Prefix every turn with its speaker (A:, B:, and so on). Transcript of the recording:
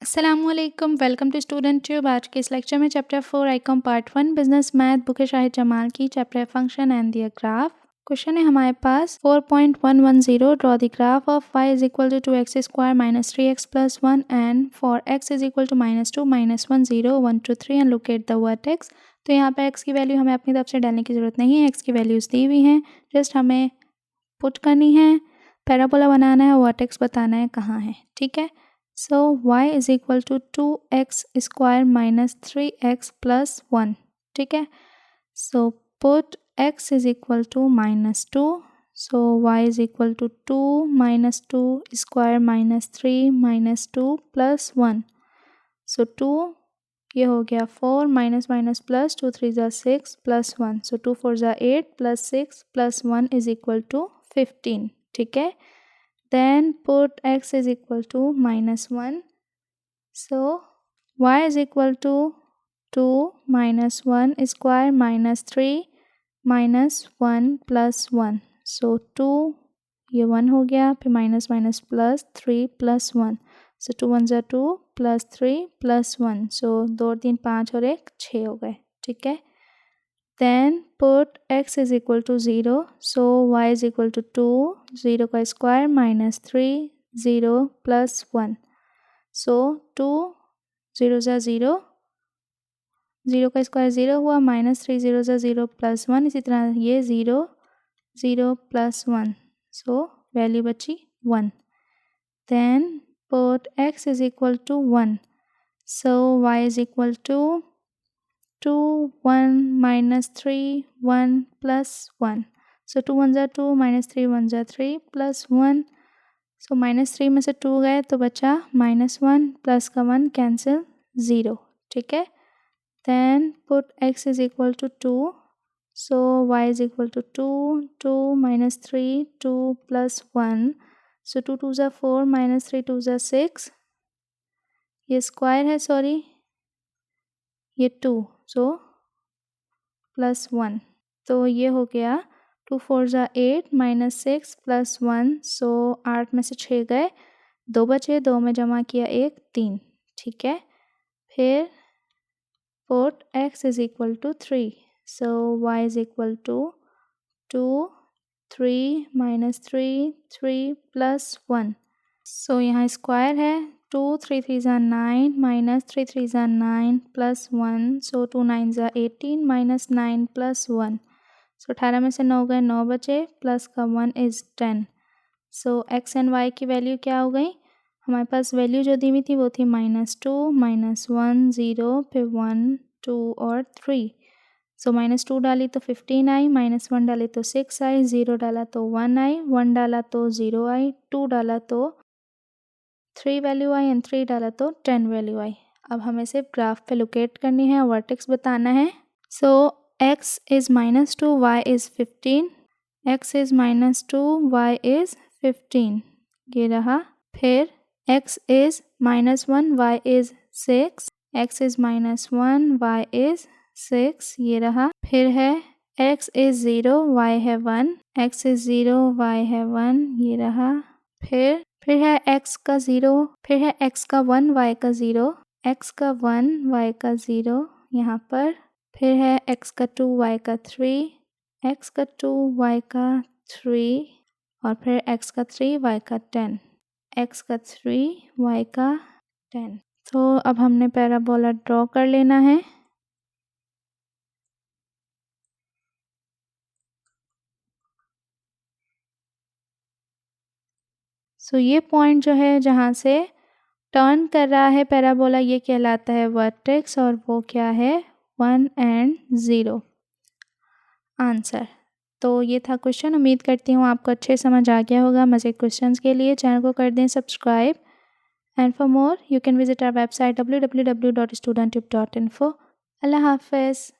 A: अस्सलामुअलैकुम, welcome to student tube. आज के इस लेक्चर में chapter 4 ICom part 1 business math book है शाहिद जमाल की। चैप्टर है function and their graph. Question है हमारे पास 4.110 draw the graph of y is equal to 2x square minus 3x plus 1 and for x is equal to -2 -1 0 1 2 3 and locate the vertex. तो यहाँ पर x की वैल्यू हमें अपनी तरफ से डालने की ज़रूरत नहीं है, x की वैल्यूज़ दी हुई हैं, जस्ट हमें पुट करनी है, पैराबोला बनाना है, वर्टेक्स बताना है कहाँ है। ठीक है, so y is equal to 2x square minus 3x plus 1. ठीक है, so put x is equal to -2, so y is equal to 2 minus 2 square minus 3 minus 2 plus 1. so 2 ये हो गया 4 minus minus plus 2 3 जा 6 plus 1, so 2 4 जा 8 plus 6 plus 1 is equal to 15. ठीक है, then put x is equal to -1, so y is equal to 2 minus 1 square minus 3 minus 1 plus 1, so 2 ये 1 हो गया, फिर minus minus plus 3 plus 1, so 2 1 जा 2 plus 3 plus 1, so 2 और 3 5 और 1 6 हो गए। ठीक है, then put x is equal to 0, so y is equal to 2 0 का स्क्वायर माइनस 3 0 प्लस 1, so 2 0 जा 0 0 का स्क्वायर 0 हुआ, माइनस 3 0 जा 0 प्लस 1, इसी तरह ये 0 0 प्लस 1, so वैल्यू बची 1. then put x is equal to 1, so y is equal to 2 1 minus 3 1 plus 1, so 2 1 जा 2 minus 3 1 जा 3 plus 1, so -3 में से 2 गए तो बचा -1 प्लस का 1 कैंसिल 0. ठीक है, then put x is equal to 2, so y is equal to 2 2 minus 3 2 plus 1, so 2 2 जा 4 minus 3 2 जा 6, ये स्क्वायर है सॉरी ये 2, so प्लस 1, तो ये हो गया 2 4 जा 8 माइनस 6 प्लस 1, सो 8 में से 6 गए, 2 बचे, 2 में जमा किया 1 3. ठीक है, फिर put x is equal to 3, so y is equal to 2 3 minus 3 3 plus 1, so यहाँ स्क्वायर है, 2 3 3 जा 9 माइनस 3 3 जा 9 प्लस 1, सो 2 9 जा 18 माइनस 9 प्लस 1, सो 18 में से 9 गए, 9 बचे, प्लस का 1 is 10, so x and y की वैल्यू क्या हो गई, हमारे पास वैल्यू जो दी हुई थी वो थी -2 -1 0 फिर 1 2 और 3, सो -2 डाली तो 15 आई, -1 डाली तो 6 आई, 0 डाला तो 1 आई, 1 डाला तो 0 आई, 2 डाला तो 3 वैल्यू आई एंड 3 डाला तो 10 वैल्यू आई. अब हमें सिर्फ ग्राफ पे लोकेट करनी है, वर्टेक्स बताना है. सो x is -2 y is 15, x is -2 y is 15 ये रहा, फिर x is -1 y is 6, x is -1 y is 6 ये रहा, फिर है x इज़ 0 y है 1, x इज़ 0 y है 1 ये रहा, फिर है x का 0, फिर है x का 1 y का 0, x का 1 y का 0 यहाँ पर, फिर है x का 2 y का 3, x का 2 y का 3 और फिर x का 3 y का 10, x का 3 y का 10. तो अब हमने पैराबोला ड्रॉ कर लेना है. सो ये पॉइंट जो है जहाँ से टर्न कर रहा है पैराबोला ये कहलाता है वर्टेक्स, और वो क्या है 1 एंड 0 आंसर. तो ये था क्वेश्चन, उम्मीद करती हूँ आपको अच्छे समझ आ गया होगा. मज़ीद क्वेश्चंस के लिए चैनल को कर दें subscribe, and for more you can visit our website www.studenttube.info. अल्लाह हाफ़िज़.